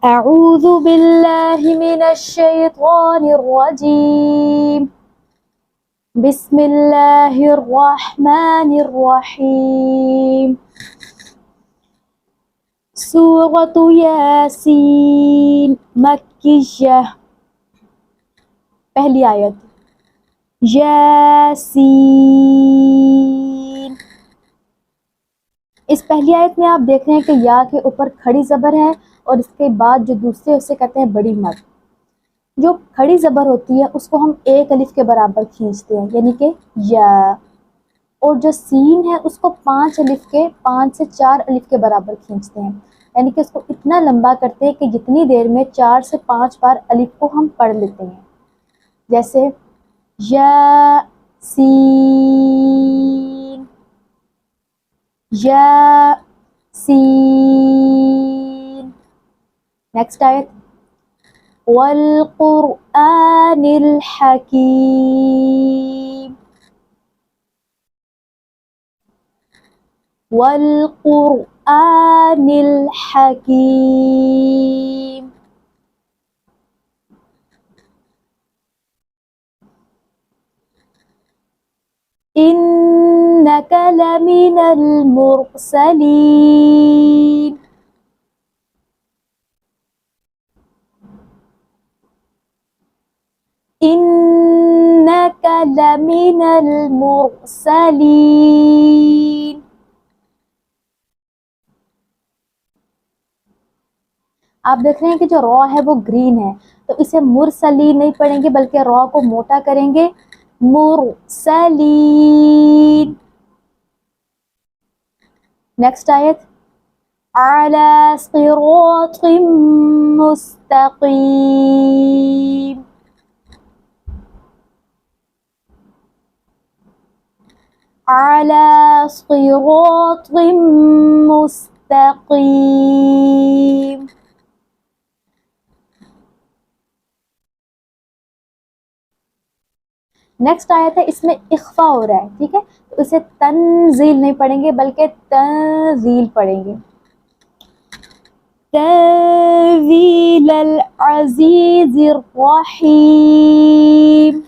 अऊज़ु बिल्लाहि मिनश्शैतानिर्रजीम। बिस्मिल्लाहिर्रहमानिर्रहीम। सूरतु यासीन मक्किय्यह। पहली आयत यासीन। इस पहली आयत में आप देख रहे हैं कि या के ऊपर खड़ी ज़बर है और इसके बाद जो दूसरे उसे कहते हैं बड़ी मद। जो खड़ी ज़बर होती है उसको हम एक अलिफ के बराबर खींचते हैं यानी कि या, और जो सीन है उसको 5 अलिफ के 5 से 4 अलिफ के बराबर खींचते हैं यानी कि उसको इतना लंबा करते हैं कि जितनी देर में 4 से 5 बार अलिफ को हम पढ़ लेते हैं। जैसे या सीन, या सीन। नेक्स्ट आयत वल कुरआनिल हकीम। वल कुरआनिल हकीम। इन्नका लमिनल मुरसलीन। इन्नका लमिनल मुरसलीन। आप देख रहे हैं कि जो रॉ है वो ग्रीन है, तो इसे मुरसलीन नहीं पढ़ेंगे बल्कि रॉ को मोटा करेंगे, मुरसलीन। नेक्स्ट आयत अला सिरातिम मुस्तकीम। अला सिरातिम मुस्तकीम। नेक्स्ट आयत है, इसमें इख्फा हो रहा है, ठीक है, तो इसे तंजील नहीं पढ़ेंगे बल्कि तंजील पढ़ेंगे। तंजीलल अज़ीज़िर रहीम।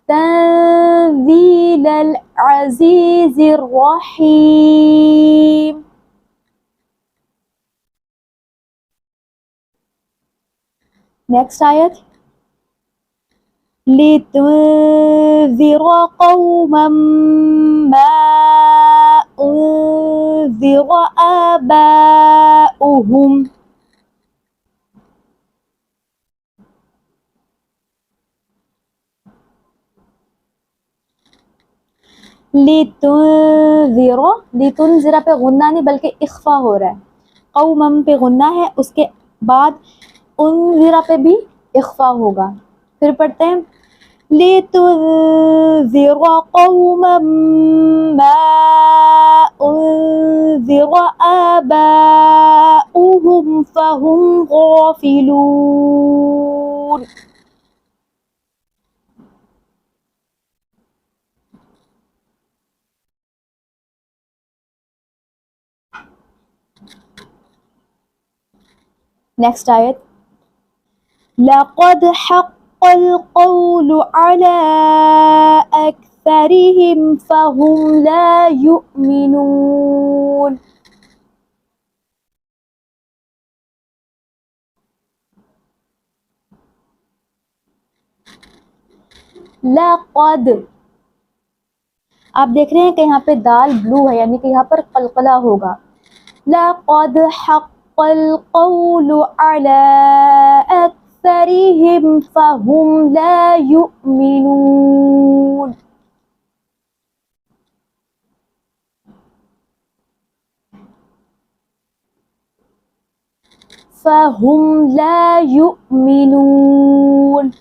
तंजीलल अज़ीज़िर रहीम। नेक्स्ट आयत लितुन्ज़िर कौमम मा उन्ज़िर आबाउहुम। लितुन्ज़िर, लितुन्ज़िर पे गुन्ना नहीं बल्कि इख्फा हो रहा है, कौमम पे गुन्ना है, उसके बाद उन्ज़िर पे भी इख्फा होगा। फिर पढ़ते हैं लितुन्ज़िर कौमम मा उन्ज़िर आबाउहुम फहुम गाफिलून। नेक्स्ट आयत लक़द हक़्क़ल क़ौलु अला अक्सरिहिम फ़हुम ला युमिनून। लक़द, आप देख रहे हैं कि यहाँ पे दाल ब्लू है यानी कि यहाँ पर कलकला होगा। लक़द हक़्क़ल क़ौलु अला अक्सरिहिम फ़हुम ला युमिनून। फ़हुम ला युमिनून।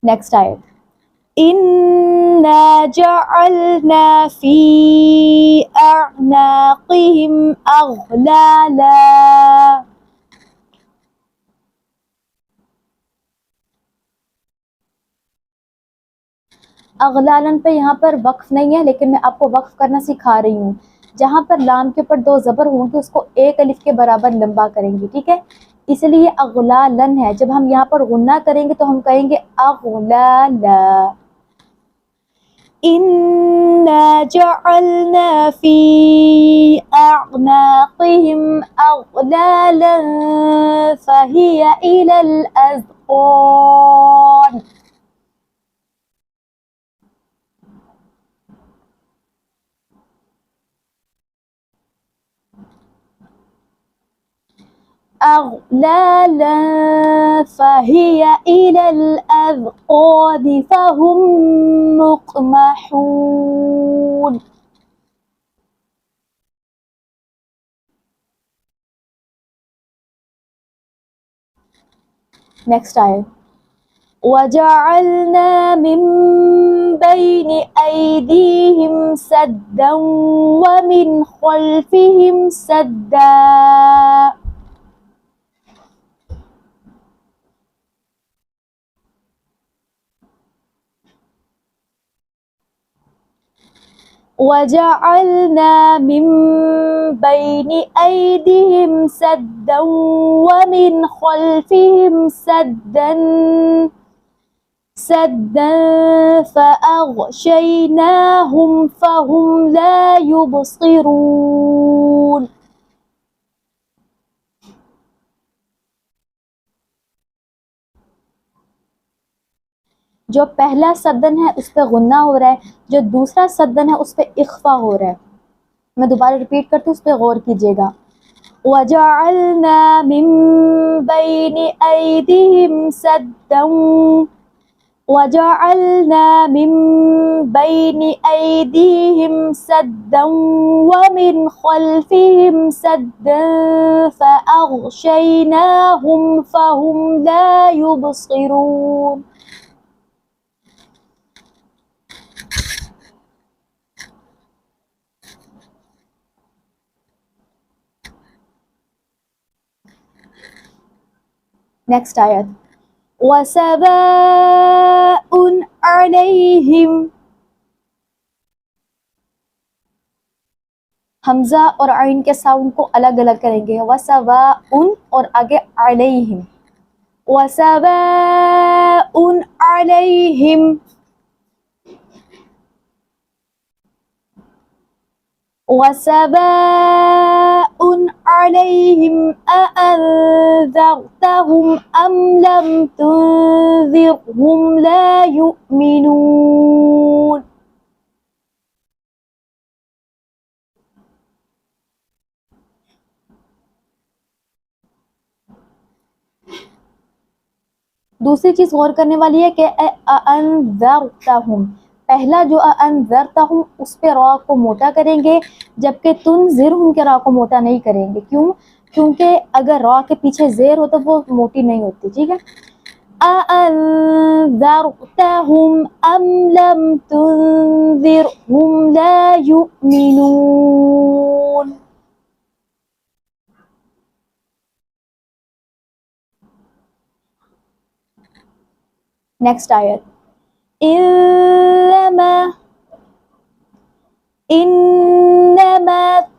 नेक्स्ट आयत इन्ना जअलना फी अअनाक़िहिम अग़लाला। अगलालन पे यहाँ पर वक्फ नहीं है, लेकिन मैं आपको वक्फ करना सिखा रही हूँ। जहाँ पर लाम के ऊपर दो ज़बर होंगे उसको एक अलिफ के बराबर लंबा करेंगे, ठीक है, इसलिए अगलालन है। जब हम यहाँ पर गुन्ना करेंगे तो हम कहेंगे अगलाला। इन्ना जअलना फी अअनाक़िहिम अग़लालन फ़हिय इलल अज़क़ान। أغلالا فهي إلى الأذقان فهم مقمحون. Next ayah. وجعلنا من بين أيديهم سدا ومن خلفهم سدا. وجعلنا من بين أيديهم سدا ومن خلفهم سدا فأغشيناهم فهم لا يبصرون. जो पहला सदन है उस पर गुन्ना हो रहा है, जो दूसरा सदन है उस पर इख्फा हो रहा है। मैं दोबारा रिपीट करती हूँ, उस पर गौर कीजिएगा। वजअलना मिन बैनि ऐदिहिम सद्दन, वजअलना मिन बैनि ऐदिहिम सद्दन वमिन खल्फिहिम सद्दन फअग़शैनाहुम फहुम ला युबसिरून। नेक्स्ट आयत। वसवाउन अलैहिम, हमजा और आइन के साउंड को अलग अलग करेंगे। वसवाउन और आगे अलैहिम, वसवाउन अलैहिम, वसवाउन अलैहिम अअन्ज़रतहुम अम लम तुन्ज़िरहुम ला युमिनून। दूसरी चीज गौर करने वाली है कि अअन्ज़रतहुम, पहला जो अअन्ज़रतहुम उस पे रा को मोटा करेंगे, जबकि तुन्ज़िरहुम के रा को मोटा नहीं करेंगे। क्यों? क्योंकि अगर रा के पीछे ज़ेर हो तो वो मोटी नहीं होती, ठीक है। अअन्ज़रतहुम अम लम तुन्ज़िरहुम ला युमिनून। नेक्स्ट आयत। इन्नमा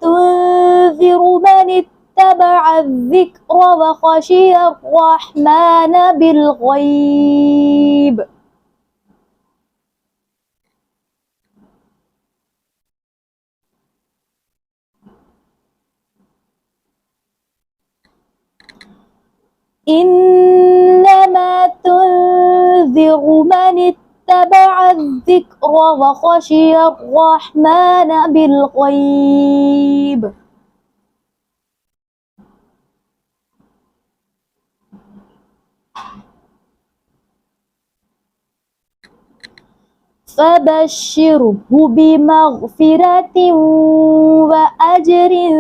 तुन्ज़िरु मन इत्तबअ अज़्ज़िक्र व ख़शिय अर्रहमान बिलग़ैब। इन्नमा तुन्ज़िरु मन इत्तबअ अज़्ज़िक्र व ख़शिय अर्रहमान बिलग़ैब। फबश्शिरहु बिमग़फ़िरतिन व अज्रिन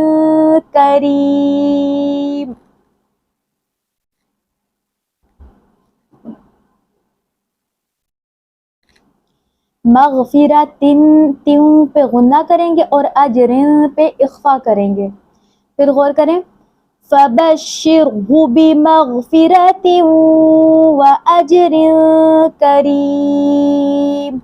करीम। मग़फ़िरतिन, तिन पे गुन्ना करेंगे और अज्रिन पे इख्फा करेंगे। फिर गौर करें, फबश्शिरहु बिमग़फ़िरतिन व अज्रिन करीम।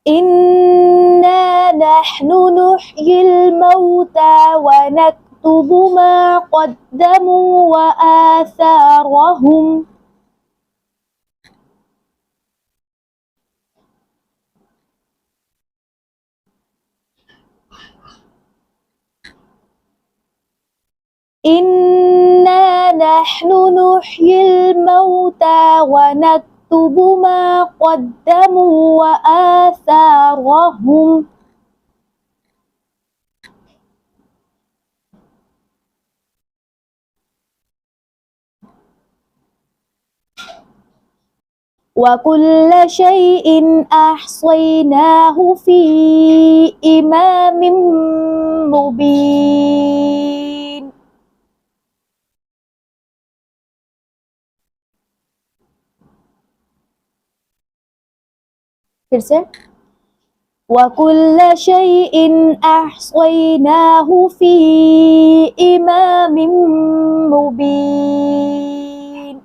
إنا نحن نحيي الموتى ونكتب ما قدموا وآثارهم إنا نحن نحيي الموتى ونكتب ما قدموا وآثارهم وكل شيء أحصيناه في إمام مبين. फिर से وكل شيء أحصيناه في إمام مبين.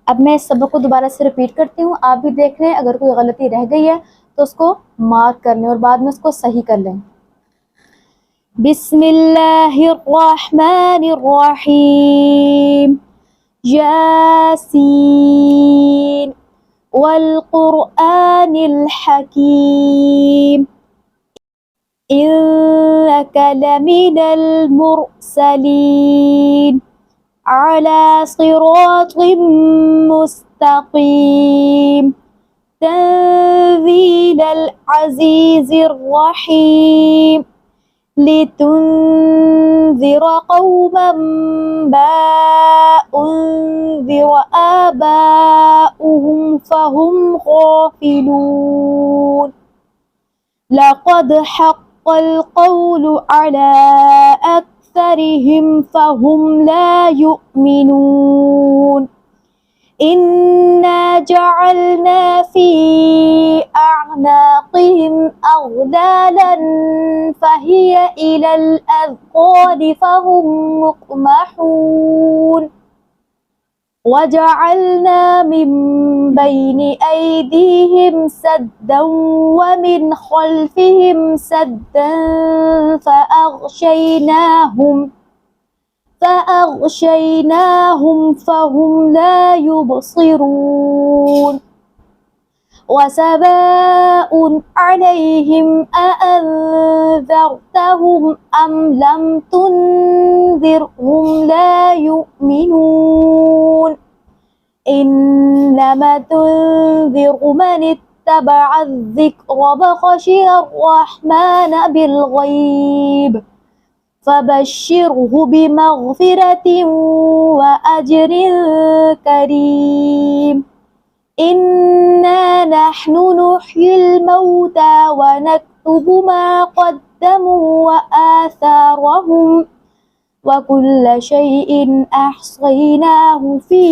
अब मैं इस सबक को दोबारा से रिपीट करती हूँ, आप भी देख लें, अगर कोई गलती रह गई है तो उसको मार्क कर लें और बाद में उसको सही कर लें। बिस्मिल्लाहिर्रहमानिर्रहीम। यासीन वल क़ुरआनिल हकीम इन्नका लमिनल मुरसलीन अला सिरातिम मुस्तक़ीम तंज़ीलल अज़ीज़िर रहीम लितुन्ज़िर क़ौमन मा उन्ज़िर आबाउहुम फहुम गाफ़िलून लक़द हक़्क़ल क़ौलु अला अक्सरिहिम फहुम ला युमिनून इन्ना जअलना फी अअनाक़िहिम अग़लालन फ़हिय इलल अज़क़ानि फहुम मुक़महून वजअलना मिन बैनि ऐदीहिम सद्दन वमिन ख़ल्फ़िहिम सद्दन फ़अग़शयनाहुम फ़हुम ला युबसिरून वसवाउन अलैहिम अअन्ज़रतहुम अम लम तुन्ज़िरहुम ला युमिनून इन्नमा तुन्ज़िरु मन इत्तबअ अज़्ज़िक्र वख़शिय अर्रहमान बिलग़ैब फ़बश्शिरहु बिमग़फ़िरतिन व अज्रिन करीम इन्ना नहनु नुह्यिल मौता व नक्तुबु मा क़द्दमू व आसारहुम व कुल्ल शैइन अहसैनाहु फ़ी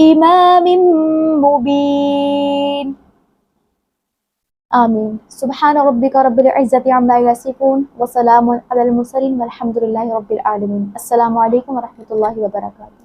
इमामिन मुबीन। आमीन। सुब्हान रब्बिका रब्बिल इज़्ज़ति अम्मा यसिफून व सलामुन अलल मुरसलीन वल्हम्दुलिल्लाहि रब्बिल आलमीन। अस्सलामु अलैकुम व रहमतुल्लाहि व बरकातुहू।